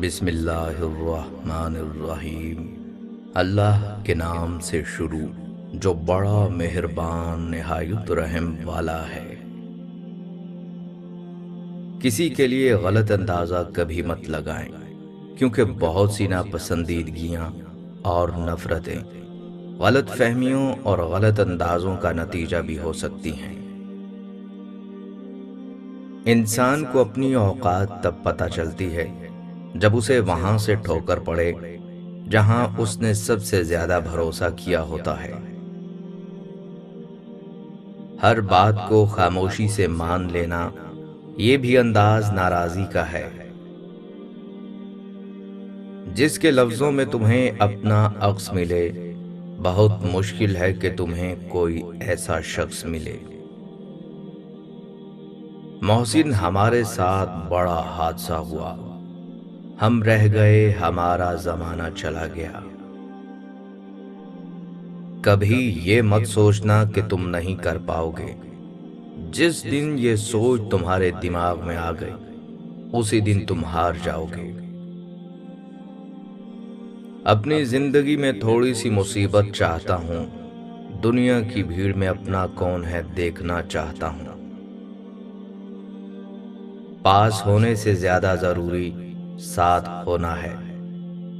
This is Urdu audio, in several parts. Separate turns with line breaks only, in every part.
بسم اللہ الرحمن الرحیم۔ اللہ کے نام سے شروع جو بڑا مہربان نہایت رحم والا ہے۔ کسی کے لیے غلط اندازہ کبھی مت لگائیں، کیونکہ بہت سی ناپسندیدگیاں اور نفرتیں غلط فہمیوں اور غلط اندازوں کا نتیجہ بھی ہو سکتی ہیں۔ انسان کو اپنی اوقات تب پتہ چلتی ہے جب اسے وہاں سے ٹھوکر پڑے جہاں اس نے سب سے زیادہ بھروسہ کیا ہوتا ہے۔ ہر بات کو خاموشی سے مان لینا یہ بھی انداز ناراضی کا ہے۔ جس کے لفظوں میں تمہیں اپنا عکس ملے، بہت مشکل ہے کہ تمہیں کوئی ایسا شخص ملے۔ محسن ہمارے ساتھ بڑا حادثہ ہوا، ہم رہ گئے، ہمارا زمانہ چلا گیا۔ کبھی یہ مت سوچنا کہ تم نہیں کر پاؤ گے۔ جس دن یہ سوچ تمہارے دماغ میں آ گئی، اسی دن تم ہار جاؤ گے۔ اپنی زندگی میں تھوڑی سی مصیبت چاہتا ہوں، دنیا کی بھیڑ میں اپنا کون ہے دیکھنا چاہتا ہوں۔ پاس ہونے سے زیادہ ضروری ساتھ ہونا ہے،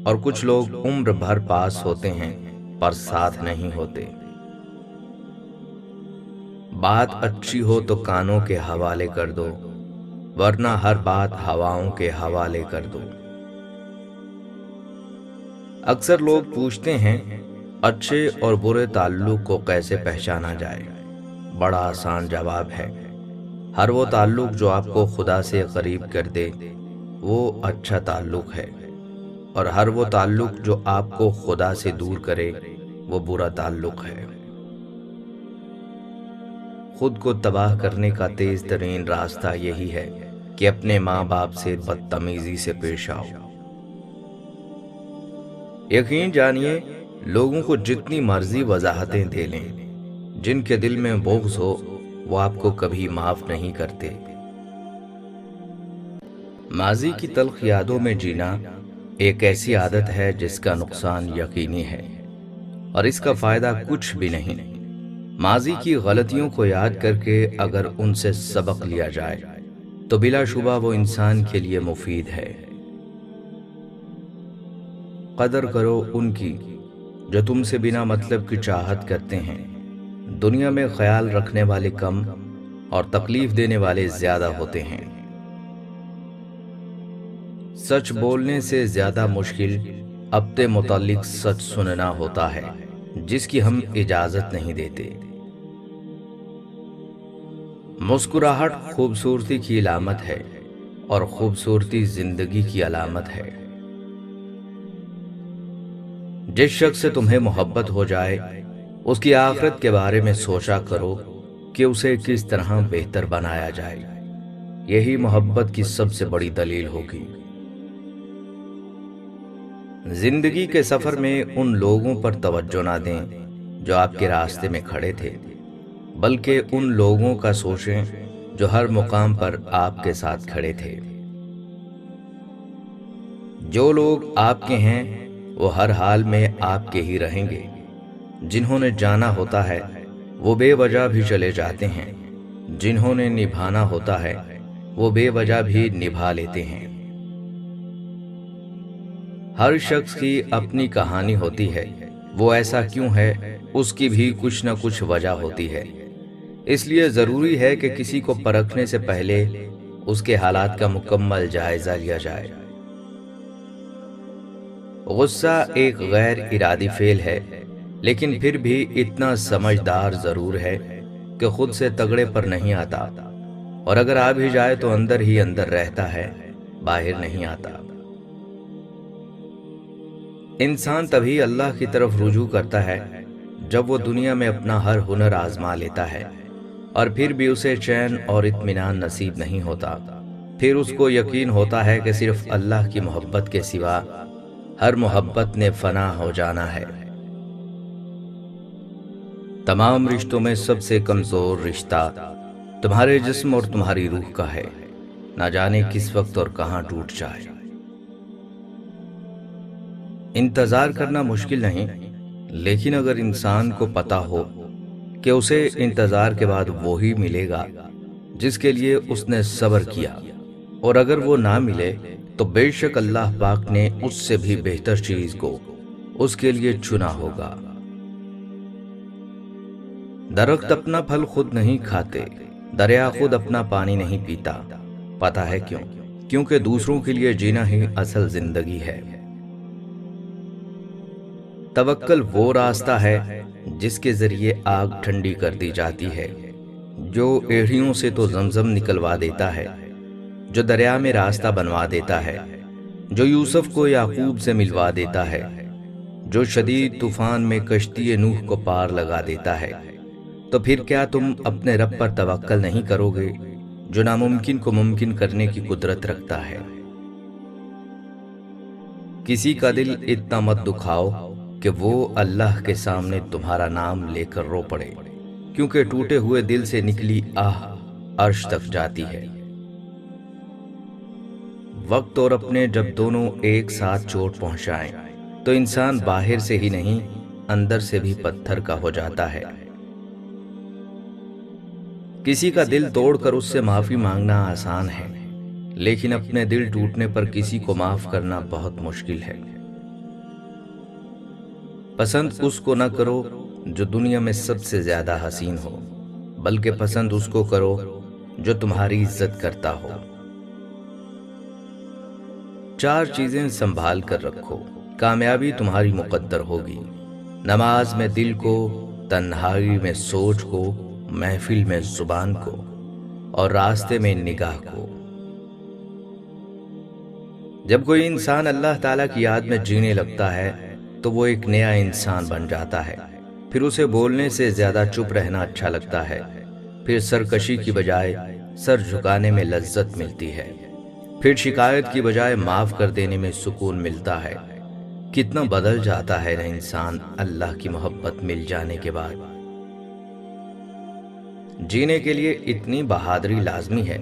اور کچھ لوگ عمر بھر پاس ہوتے ہیں پر ساتھ نہیں ہوتے۔ بات اچھی ہو تو کانوں کے حوالے کر دو، ورنہ ہر بات ہواؤں کے حوالے کر دو۔ اکثر لوگ پوچھتے ہیں اچھے اور برے تعلق کو کیسے پہچانا جائے؟ بڑا آسان جواب ہے، ہر وہ تعلق جو آپ کو خدا سے قریب کر دے وہ اچھا تعلق ہے، اور ہر وہ تعلق جو آپ کو خدا سے دور کرے وہ برا تعلق ہے۔ خود کو تباہ کرنے کا تیز ترین راستہ یہی ہے کہ اپنے ماں باپ سے بدتمیزی سے پیش آؤ۔ یقین جانیے، لوگوں کو جتنی مرضی وضاحتیں دے لیں، جن کے دل میں بغض ہو وہ آپ کو کبھی معاف نہیں کرتے۔ ماضی کی تلخ یادوں میں جینا ایک ایسی عادت ہے جس کا نقصان یقینی ہے، اور اس کا فائدہ کچھ بھی نہیں۔ ماضی کی غلطیوں کو یاد کر کے اگر ان سے سبق لیا جائے تو بلا شبہ وہ انسان کے لیے مفید ہے۔ قدر کرو ان کی جو تم سے بنا مطلب کی چاہت کرتے ہیں۔ دنیا میں خیال رکھنے والے کم اور تکلیف دینے والے زیادہ ہوتے ہیں۔ سچ بولنے سے زیادہ مشکل اپنے متعلق سچ سننا ہوتا ہے جس کی ہم اجازت نہیں دیتے۔ مسکراہٹ خوبصورتی کی علامت ہے، اور خوبصورتی زندگی کی علامت ہے۔ جس شخص سے تمہیں محبت ہو جائے اس کی آخرت کے بارے میں سوچا کرو کہ اسے کس طرح بہتر بنایا جائے۔ یہی محبت کی سب سے بڑی دلیل ہوگی۔ زندگی کے سفر میں ان لوگوں پر توجہ نہ دیں جو آپ کے راستے میں کھڑے تھے، بلکہ ان لوگوں کا سوچیں جو ہر مقام پر آپ کے ساتھ کھڑے تھے۔ جو لوگ آپ کے ہیں وہ ہر حال میں آپ کے ہی رہیں گے۔ جنہوں نے جانا ہوتا ہے وہ بے وجہ بھی چلے جاتے ہیں، جنہوں نے نبھانا ہوتا ہے وہ بے وجہ بھی نبھا لیتے ہیں۔ ہر شخص کی اپنی کہانی ہوتی ہے، وہ ایسا کیوں ہے اس کی بھی کچھ نہ کچھ وجہ ہوتی ہے۔ اس لیے ضروری ہے کہ کسی کو پرکھنے سے پہلے اس کے حالات کا مکمل جائزہ لیا جائے۔ غصہ ایک غیر ارادی فعل ہے، لیکن پھر بھی اتنا سمجھدار ضرور ہے کہ خود سے تگڑے پر نہیں آتا، اور اگر آ بھی جائے تو اندر ہی اندر رہتا ہے، باہر نہیں آتا۔ انسان تبھی اللہ کی طرف رجوع کرتا ہے جب وہ دنیا میں اپنا ہر ہنر آزما لیتا ہے، اور پھر بھی اسے چین اور اطمینان نصیب نہیں ہوتا۔ پھر اس کو یقین ہوتا ہے کہ صرف اللہ کی محبت کے سوا ہر محبت نے فنا ہو جانا ہے۔ تمام رشتوں میں سب سے کمزور رشتہ تمہارے جسم اور تمہاری روح کا ہے، نہ جانے کس وقت اور کہاں ٹوٹ جائے۔ انتظار کرنا مشکل نہیں، لیکن اگر انسان کو پتا ہو کہ اسے انتظار کے بعد وہی ملے گا جس کے لیے اس نے صبر کیا، اور اگر وہ نہ ملے تو بے شک اللہ پاک نے اس سے بھی بہتر چیز کو اس کے لیے چنا ہوگا۔ درخت اپنا پھل خود نہیں کھاتے، دریا خود اپنا پانی نہیں پیتا۔ پتہ ہے کیوں؟ کیونکہ دوسروں کے لیے جینا ہی اصل زندگی ہے۔ توکل وہ راستہ ہے جس کے ذریعے آگ ٹھنڈی کر دی جاتی ہے، جو ایڑھیوں سے تو زمزم نکلوا دیتا ہے، جو دریا میں راستہ بنوا دیتا ہے، جو یوسف کو یعقوب سے ملوا دیتا ہے، جو شدید طوفان میں کشتی نوح کو پار لگا دیتا ہے۔ تو پھر کیا تم اپنے رب پر توکل نہیں کرو گے جو ناممکن کو ممکن کرنے کی قدرت رکھتا ہے؟ کسی کا دل اتنا مت دکھاؤ کہ وہ اللہ کے سامنے تمہارا نام لے کر رو پڑے، کیونکہ ٹوٹے ہوئے دل سے نکلی آہ عرش تک جاتی ہے۔ وقت اور اپنے جب دونوں ایک ساتھ چوٹ پہنچائیں تو انسان باہر سے ہی نہیں اندر سے بھی پتھر کا ہو جاتا ہے۔ کسی کا دل توڑ کر اس سے معافی مانگنا آسان ہے، لیکن اپنے دل ٹوٹنے پر کسی کو معاف کرنا بہت مشکل ہے۔ پسند اس کو نہ کرو جو دنیا میں سب سے زیادہ حسین ہو، بلکہ پسند اس کو کرو جو تمہاری عزت کرتا ہو۔ 4 چیزیں سنبھال کر رکھو، کامیابی تمہاری مقدر ہوگی۔ نماز میں دل کو، تنہائی میں سوچ کو، محفل میں زبان کو، اور راستے میں نگاہ کو۔ جب کوئی انسان اللہ تعالیٰ کی یاد میں جینے لگتا ہے تو وہ ایک نیا انسان بن جاتا ہے۔ پھر اسے بولنے سے زیادہ چپ رہنا اچھا لگتا ہے، پھر سرکشی کی بجائے سر جھکانے میں لذت ملتی ہے، پھر شکایت کی بجائے معاف کر دینے میں سکون ملتا ہے۔ کتنا بدل جاتا ہے نا انسان اللہ کی محبت مل جانے کے بعد۔ جینے کے لیے اتنی بہادری لازمی ہے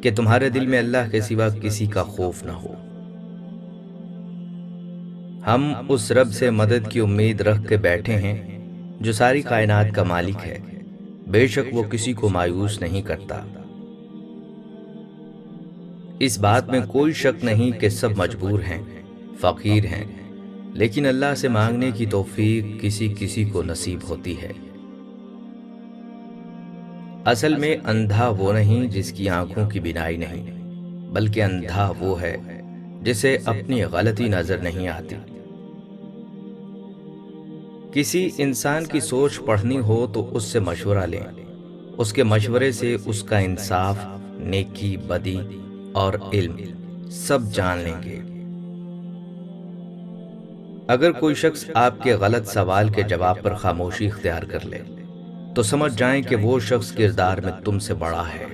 کہ تمہارے دل میں اللہ کے سوا کسی کا خوف نہ ہو۔ ہم اس رب سے مدد کی امید رکھ کے بیٹھے ہیں جو ساری کائنات کا مالک ہے، بے شک وہ کسی کو مایوس نہیں کرتا۔ اس بات میں کوئی شک نہیں کہ سب مجبور ہیں، فقیر ہیں، لیکن اللہ سے مانگنے کی توفیق کسی کسی کو نصیب ہوتی ہے۔ اصل میں اندھا وہ نہیں جس کی آنکھوں کی بینائی نہیں، بلکہ اندھا وہ ہے جسے اپنی غلطی نظر نہیں آتی۔ کسی انسان کی سوچ پڑھنی ہو تو اس سے مشورہ لیں، اس کے مشورے سے اس کا انصاف، نیکی، بدی اور علم سب جان لیں گے۔ اگر کوئی شخص آپ کے غلط سوال کے جواب پر خاموشی اختیار کر لے تو سمجھ جائیں کہ وہ شخص کردار میں تم سے بڑا ہے۔